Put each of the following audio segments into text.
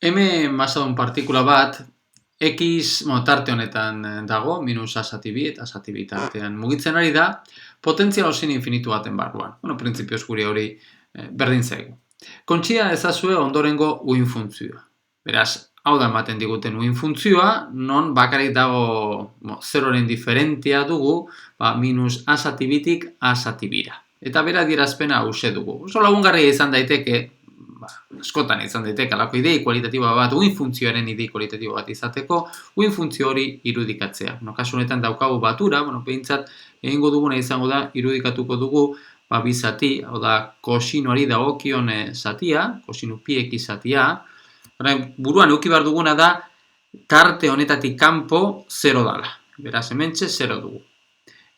M masadun partikula bat, X tarte honetan dago, minus A zati bi eta zati bi tartean mugitzen ari da, potentzial osin infinitu baten barruan. Printzipioz guri hori berdin zaigu. Kontsia ezazue ondorengo uin funtzioa. Beraz, hau da ematen diguten uin funtzioa, non bakarrik dago zeroren diferentia dugu, minus A zati bitik A zati bira. Eta bera adierazpena hause dugu. Oso lagungarria izan daiteke, askotan izan daiteke alako idei kualitatiboa bat, uin funtzioaren idei kualitatibo bat izateko, uin funtzio hori irudikatzea. Kasu honetan daukagu batura, behintzat egingo duguna izango da, irudikatuko dugu bi zati, hau da, kosinoari dagokion zatia, kosinu pi x zatia, buruan euki behar duguna da, tarte honetatik kanpo 0 dala. Beraz, hementxe 0 dugu.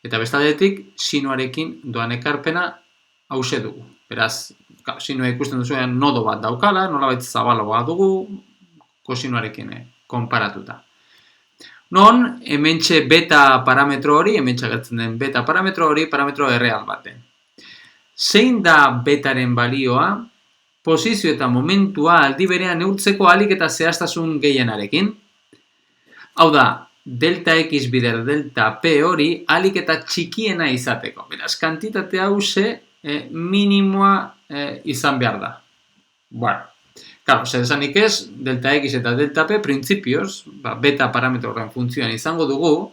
Eta bestaldetik, sinoarekin doan ekarpena hause dugu. Beraz, sinua ikusten duzuen nodo bat daukala, nolabait zabalagoa dugu, kosinoarekin konparatuta. Non, hementxe beta parametro hori, hementxe agertzen den beta parametro hori, parametro erreal baten. Zein da betaren balioa, posizio eta momentua aldi berean neurtzeko ahalik eta zehaztasun gehienarekin? Hau da, delta x bider delta p hori ahalik eta txikiena izateko. Beraz, kantitate hause minimoa izan behar da. Claro, zer esanik ez, delta x eta delta p printzipioz, beta parametro horren funtzioan izango dugu,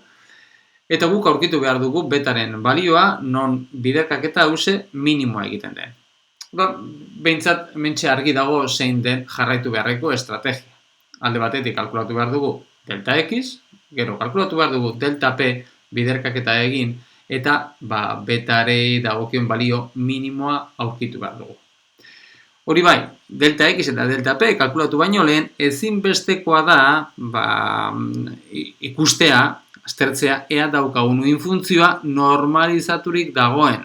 eta guk aurkitu behar dugu betaren balioa, non biderkaketa hause minimoa egiten den. Behintzat, mentxe argi dago zein den jarraitu beharreko estrategia. Alde batetik kalkulatu behar dugu delta x, gero kalkulatu behar dugu delta p biderkaketa egin, eta betarei dagokion balio minimoa aurkitu behar dugu. Hori bai, delta x eta delta p kalkulatu baino lehen ezinbestekoa da ikustea, aztertzea, ea daukagun uin funtzioa normalizaturik dagoen.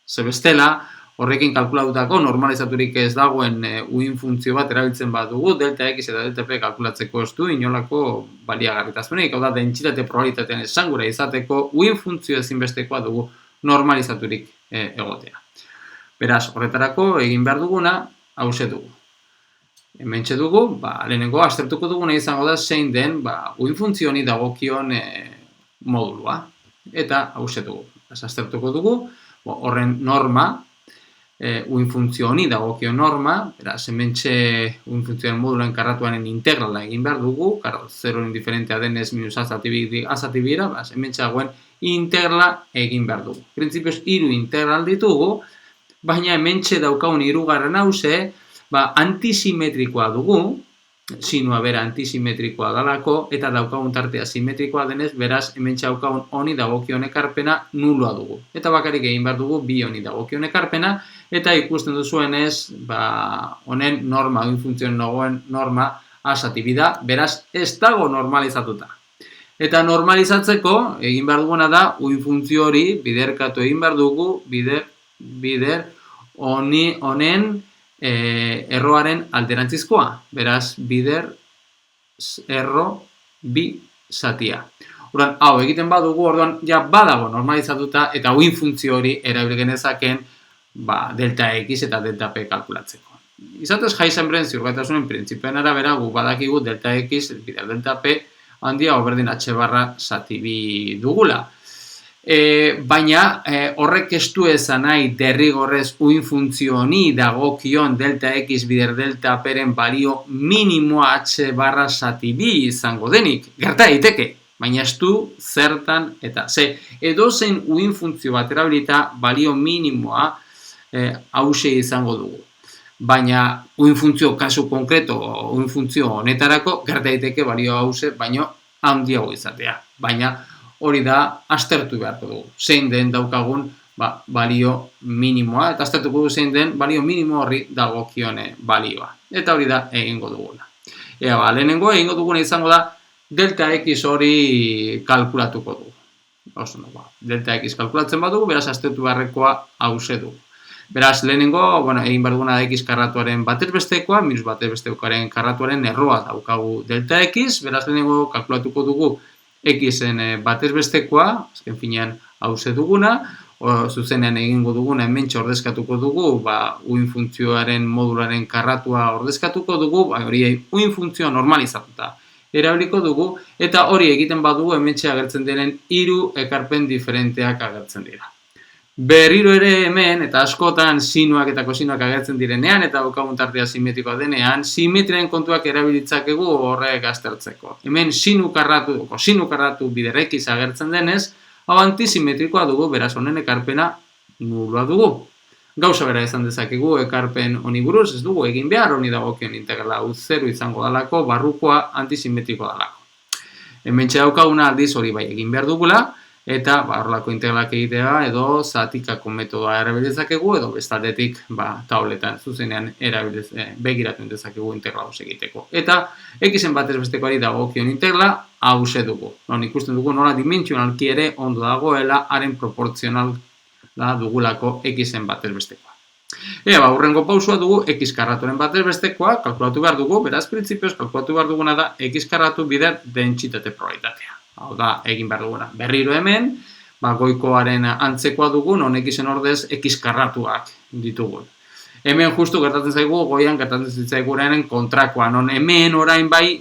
Zebestela, horrekin kalkulatutako normalizaturik ez dagoen uin funtzio bat erabiltzen badugu, delta x eta delta p kalkulatzeko ez du inolako baliagarritasunik, hau da, dentsitate probabilitatean esangura izateko uin funtzio ezinbestekoa dugu normalizaturik egotea. Beraz, horretarako egin behar duguna, hause dugu. Hementxe dugu, lehenengo aztertuko duguna izango da zein den uin funtzio honi dagokion modulua. Eta hause dugu. Aztertuko dugu, horren norma, uin funtzio honi dagokion norma, beraz, hementxe uin funtzioaren moduluen karratuaren integrala egin behar dugu, zeroren diferentea denez minus a zati bira, hementxe dagoen integrala egin behar dugu. Printzipioz, 3 integral ditugu, baina hementxe daukagun 3. hause, antisimetrikoa dugu, sinua bera antisimetrikoa dalako, eta daukagun tartea simetrikoa denez, beraz, hementxe daukagun honi dagokion ekarpena nuloa dugu. Eta bakarrik egin behar dugu bi honi dagokion ekarpena, eta ikusten duzuenez, honen norma, uin funtzioen dagoen norma a zati bi da, beraz, ez dago normalizatuta. Eta normalizatzeko, egin behar duguna da, uin funtzio hori biderkatu egin behar dugu, bider honen erroaren alderantzizkoa. Beraz, bider erro bi zatia. Orduan, hau egiten badugu, orduan, ja badago normalizatuta eta uin funtzio hori erabil genezaken delta x eta delta p kalkulatzeko. Izatez Heisenbergen ziurgaitasunen printzipioen arabera gu badakigu delta x bider delta p handia oberdin h barra zati bi dugula. Baina horrek ez du esan nahi derrigorrez uin funtzio honi dagokion delta x bider delta peren balio minimoa h barra zati bi izango denik. Gerta daiteke, baina ez du zertan eta edozein uin funtzio bat erabilita balio minimoa hause izango dugu. Baina uin funtzio kasu konkreto, uin funtzio honetarako gerta daiteke balio hause baino handiago izatea. Baina hori da aztertu beharko dugu. Zein den daukagun balio minimoa, eta aztertuko dugu zein den balio minimo horri dagokione balioa. Eta hori da egingo duguna. Lehenengo egingo duguna izango da delta x hori kalkulatuko dugu. Delta x kalkulatzen badugu, beraz aztertu beharrekoa hause dugu. Beraz, lehenengo, egin behar duguna da x karratuaren batez bestekoa, minus batez bestekoaren karratuaren erroa daukagu delta x, beraz lehenengo kalkulatuko dugu x-en batez bestekoa, azken finean hause duguna, zuzenean egingo duguna hementxe ordezkatuko dugu, uin funtzioaren modularen karratua ordezkatuko dugu, hori uin funtzio normalizatuta erabiliko dugu, eta hori egiten badugu hementxe agertzen diren 3 ekarpen diferenteak agertzen dira. Berriro ere hemen, eta askotan sinuak eta kosinoak agertzen direnean, eta daukagun tartea simetrikoa denean, simetriaren kontuak erabilitzakegu horrek aztertzeko. Hemen sinu karratu bider X agertzen denez, hau antisimetrikoa dugu, beraz honen ekarpena nuloa dugu. Gauza bera izan dezakegu ekarpen honi buruz, ez dugu egin behar, honi dagokion integrala hau 0 izango dalako, barrukoa antisimetrikoa dalako. Hemen txedakaguna aldiz hori bai egin behar dugula, eta horrelako integralak egitea edo zatikako metodoa erabilizakegu edo bestaldetik tauletan zuzenean begiratu dezakegu integrala hau egiteko. Eta X-en batez bestekoari dagokion integrala hause dugu. Ikusten dugu nola dimentsionalki ere ondo dagoela haren proportzionala dugulako X-en batez bestekoa. Hurrengo pausua dugu X karraturen batez bestekoa kalkulatu behar dugu, beraz printzipioz kalkulatu behar duguna da X karratu bider dentsitate probabilitatea. Hau da, egin behar duguna. Berriro hemen, goikoaren antzekoa dugun, non X-en ordez X karratuak ditugun. Hemen justu gertatzen zaigu, goian gertatzen zitzaigurenen kontrakoa. Non hemen orain bai,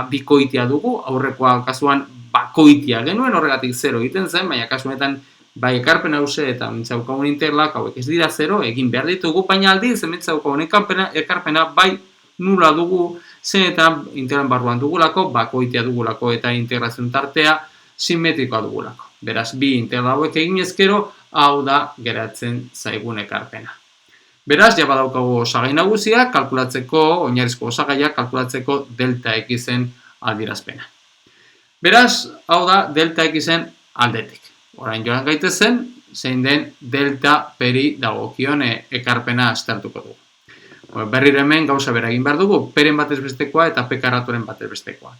bikoitia dugu, aurrekoa kasuan bakoitia genuen, horregatik 0 egiten zen, baina kasuanetan bai ekarpen hause eta mintzaukagun integralak hauek ez dira 0, egin behar ditugu, baina aldiz mintzaukagun ekarpena bai nula dugu, zenetan integran barruan dugulako, bakoitia dugulako eta integrazioen tartea simetrikoa dugulako. Beraz, bi integral hauek egin ezkero, hau da geratzen zaigun ekarpena. Beraz, ja badaukagu osagai nagusia, kalkulatzeko, oinarrizko osagaia, kalkulatzeko delta X-en adierazpena. Beraz, hau da delta X-en aldetik. Orain joan gaitezen, zein den delta peri dagokion ekarpena aztertuko dugu. Berriro hemen gauza bera egin behar dugu, peren batez bestekoa eta p karraturen batez bestekoa.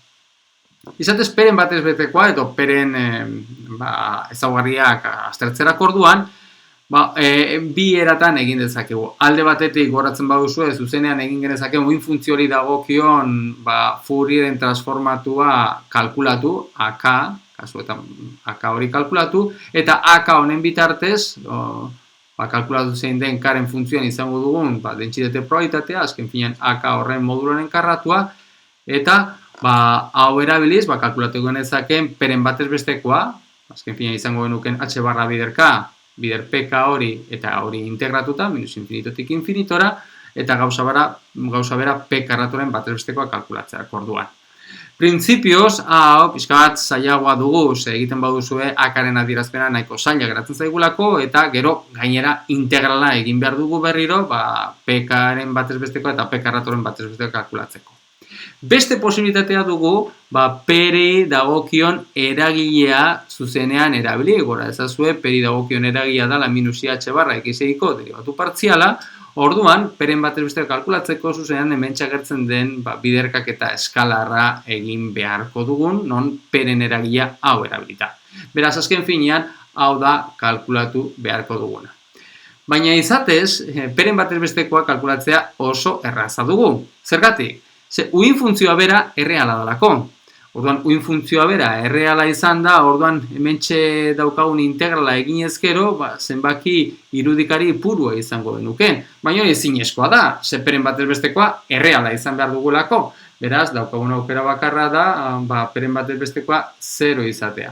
Izatez, peren batez bestekoa edo peren ezaugarriak aztertzerako orduan, bi eratan egin dezakegu. Alde batetik goratzen baduzu zuzenean egin genezakegu uin funtzio hori dagokion Fourieren transformatua kalkulatu, AK, kasuetan AK hori kalkulatu, eta AK honen bitartez, kalkulatu zein den karen funtzioan izango dugun dentsitate probabilitatea, azken finean AK horren moduluaren karratua, eta hau erabiliz, kalkulatu genezakeen peren batez bestekoa, azken finean izango genuken H barra bider K, bider PK hori, eta hori integratuta, minus infinitotik infinitora, eta gauza bera P karraturen batez bestekoa kalkulatzeak orduan. Printzipioz, hau, pixka bat zailagoa dugu, egiten baduzue akaren adierazpena nahiko zaila geratzen zaigulako, eta gero gainera integrala egin behar dugu berriro, PK-aren batez bestekoa eta P karraturen batez bestekoa kalkulatzeko. Beste posibilitatea dugu, peri dagokion eragilea zuzenean erabili, gora ezazue, peri dagokion eragilea dala minus IH barra X-eko derivatu partziala, orduan, peren batez bestekoa kalkulatzeko zuzenean hemen txagertzen den biderkak eta eskalarra egin beharko dugun, non peren eragilea hau erabilita. Beraz, azken finean, hau da kalkulatu beharko duguna. Baina izatez, peren batez bestekoa kalkulatzea oso erraza dugu. Zergatik? Uin funtzioa bera erreala dalako. Orduan, uin funtzioa bera erreala izan da, orduan hementxe daukagun integrala egin ezkero, zenbaki irudikari purua izango genuken. Baina hori ezinezkoa da, peren batez bestekoa erreala izan behar dugulako. Beraz, daukagun aukera bakarra da, peren batez bestekoa 0 izatea.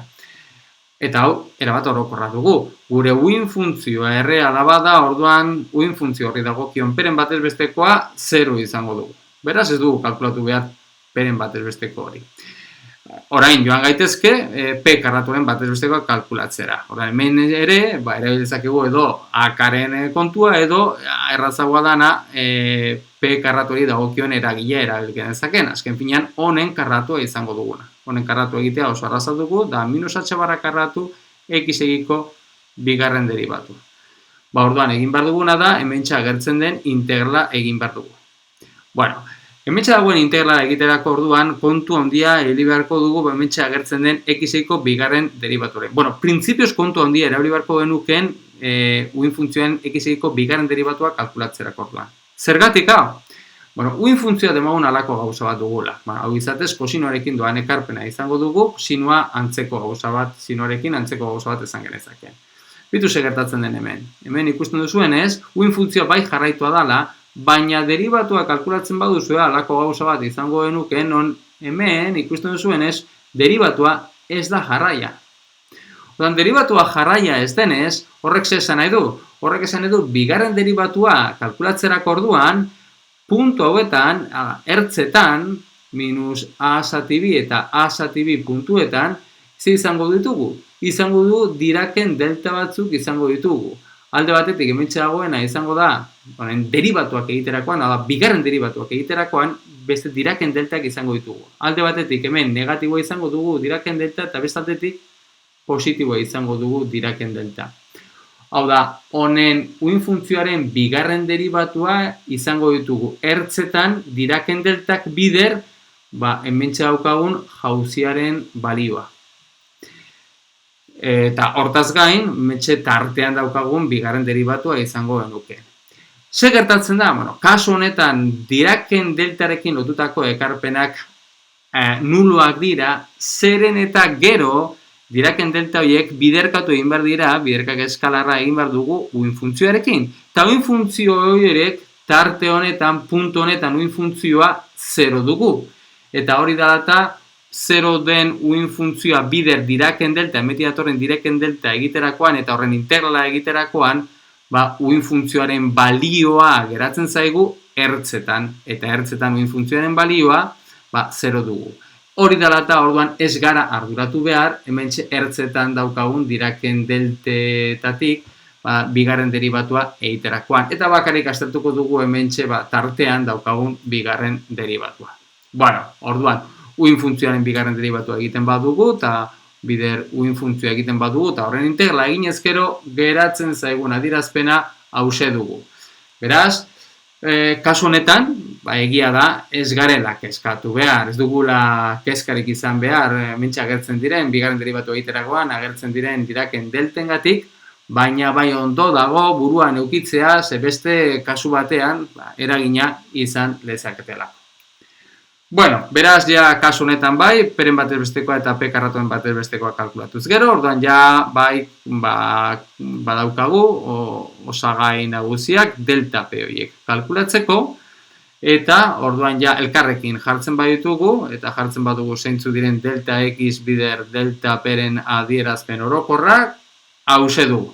Eta hau, erabat orokorra dugu. Gure uin funtzioa erreala bada, orduan uin funtzio horri dagokion peren batez bestekoa 0 izango dugu. Beraz, ez dugu kalkulatu behar peren batez besteko hori. Orain joan gaitezke, P karraturen batez bestekoa kalkulatzera. Orain, hemen ere, erabiltzakegu edo akaren kontua, edo errazagoa dana P karratuari dagokion eragilea erabiltzen dezaken. Azken finean, honen karratua izango duguna. Honen karratu egitea oso arraza dugu, da minus H barra karratu X egiko bigarren deribatu. Orduan, egin behar duguna da, hemen agertzen den integrala egin behar dugu. Bueno, hementxe dagoen integrala egiterako orduan, kontu handia erabili beharko dugu hementxe agertzen den X-eko bigarren deribatuaren. Bueno, printzipioz kontu handia erabili beharko genuken uin funtzioen X-eko bigarren derivatua kalkulatzerako orduan. Zergatik hau? Bueno, uin funtzioa demagun alako gauza bat dugula. Hau izatez, kosinoarekin doan ekarpena izango dugu, sinoa antzeko gauza bat, sinoarekin antzeko gauza bat izan genezakeen. Bitu ze gertatzen den hemen. Hemen ikusten duzuenez, uin funtzioa bai jarraitua dala, baina deribatua kalkulatzen baduzue halako gauza bat izango genuke, non hemen ikusten duzuenez, deribatua ez da jarraia. Orduan, deribatua jarraia ez denez, horrek ze esan nahi du? Horrek esan nahi du, bigarren deribatua kalkulatzerak orduan, puntu hauetan, ertzetan, minus a zati bi eta a zati bi puntuetan, ze izango ditugu? Izango du diraken delta batzuk izango ditugu. Alde batetik hementxe dagoena izango da, deribatuak egiterakoan, bigarren deribatuak egiterakoan, beste diraken deltak izango ditugu. Alde batetik hemen negatiboa izango dugu diraken delta eta beste aldetik positiboa izango dugu diraken delta. Hau da, honen uin funtzioaren bigarren deribatua izango ditugu ertzetan diraken deltak bider, hementxe daukagun jauziaren balioa. Eta hortaz gain, metxe tartean daukagun bigarren deribatua izango genuke. Ze gertatzen da? Kasu honetan, diraken deltarekin lotutako ekarpenak nuloak dira, zeren eta gero, diraken delta horiek biderkatu egin behar dira, biderkak eskalarra egin behar dugu uin funtzioarekin. Eta uin funtzio horiek, tarte honetan, puntu honetan uin funtzioa 0 dugu. Eta hori da eta, 0 den uin funtzioa bider diraken delta, emeti datorren diraken delta egiterakoan eta horren integrala egiterakoan, uin funtzioaren balioa geratzen zaigu ertzetan. Eta ertzetan uin funtzioaren balioa 0 dugu. Hori dela eta orduan ez gara arduratu behar, hementxe ertzetan daukagun diraken deltetatik bigarren deribatua egiterakoan. Eta bakarrik aztertuko dugu hementxe tartean daukagun bigarren deribatua. Orduan, uin funtzioaren bigarren deribatua egiten badugu, eta bider uin funtzioa egiten badugu, eta horren integrala egin ezkero geratzen zaigun adierazpena hause dugu. Beraz, kasu honetan, egia da, ez garela kezkatu behar, ez dugula kezkarik izan behar, hementxe agertzen diren, bigarren deribatu egiterakoan, agertzen diren diraken deltengatik, baina bai ondo dago buruan eukitzea, ze beste kasu batean eragina izan lezaketela. Beraz, ja kasu honetan bai, peren batez bestekoa eta p karratuen batez bestekoa kalkulatuz gero, orduan ja bai badaukagu osagai nagusiak delta p horiek kalkulatzeko, eta orduan ja elkarrekin jartzen baditugu, eta jartzen badugu zeintzu diren delta x bider delta peren adierazpen orokorrak, hause dugu.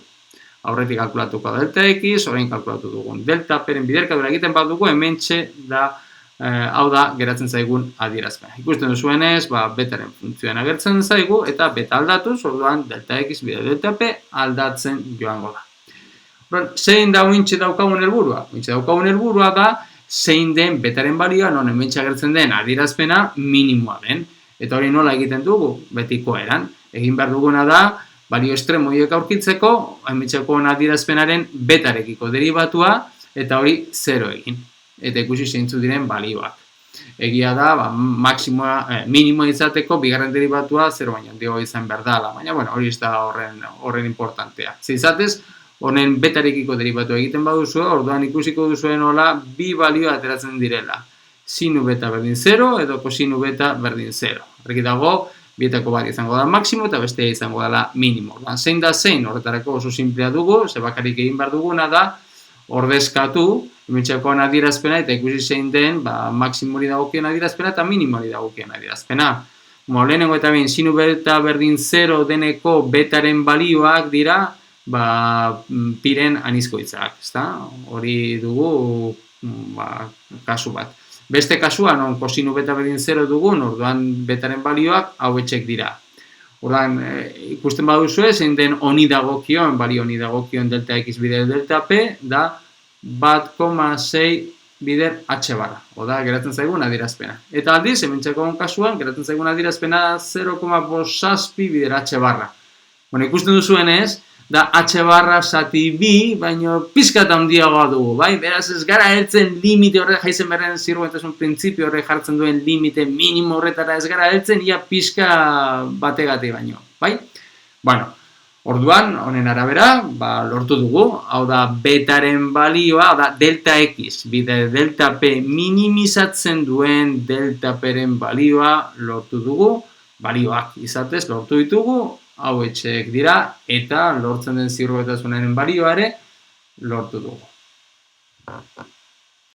Aurretik kalkulatuko delta x, orain kalkulatu dugun delta peren biderkadura egiten badugu, hementxe da hau da geratzen zaigun adierazpena. Ikusten duzuenez, betaren funtzioan agertzen zaigu, eta beta aldatuz, orduan delta x bider delta p aldatzen joango da. Zein da ointxe daukagun helburua? Ointxe daukagun helburua da, zein den betaren balioa, non hementxe agertzen den adierazpena minimoa den. Eta hori nola egiten dugu? Betiko eran. Egin behar duguna da, balio estremoiek aurkitzeko, hementxeko adierazpenaren betarekiko deribatua, eta hori 0 egin. Eta ikusi zeintzu diren balioak. Egia da, minimoa izateko, bigarren deribatua 0 baino handiagoa izan behar dela, baina hori ez da horren importantea. Zizatez, honen betarekiko deribatua egiten baduzu, orduan ikusiko duzuen hola, bi balioa ateratzen direla. Sinu beta berdin 0 edo kosinu beta berdin 0. Horreki dago, bietako bat izango da maksimo eta bestea izango dela minimo. Orduan, zein da zein, horretarako oso simplea dugu, ze bakarrik egin behar duguna da, ordezkatu, hementxekoan adierazpena, eta ikusi zein den, maksimori dagokion adierazpena eta minimori dagokion adierazpena. Lehenengo eta behin, sinu beta berdin 0 deneko betaren balioak dira, piren anizkoitzak, ezta? Hori dugu, kasu bat. Beste kasua, non kosinu beta berdin 0 dugun, orduan betaren balioak hauetxek dira. Orduan, ikusten baduzue, zein den honi dagokion, balio honi dagokion delta x bider delta p, da 1,6 bider h barra. Oda, geratzen zaigun adierazpena. Eta aldiz, hementxekoan kasuan, geratzen zaigun adierazpena 0,5 bider h barra. Ikusten duzuenez, da h barra zati bi, baino pizkat handiagoa dugu, bai? Beraz, ez gara heltzen limite horre, Heisenbergen zirruentasun printzipio horre jartzen duen limite minimo horretara ez gara heltzen, ia pizka bategati baino, bai? Orduan, honen arabera, lortu dugu, hau da betaren balioa, hau da delta x, bide delta p minimizatzen duen delta pren balioa lortu dugu, balioak izatez lortu ditugu, hauetxek dira, eta lortzen den ziurgabetasunaren balioa ere lortu dugu.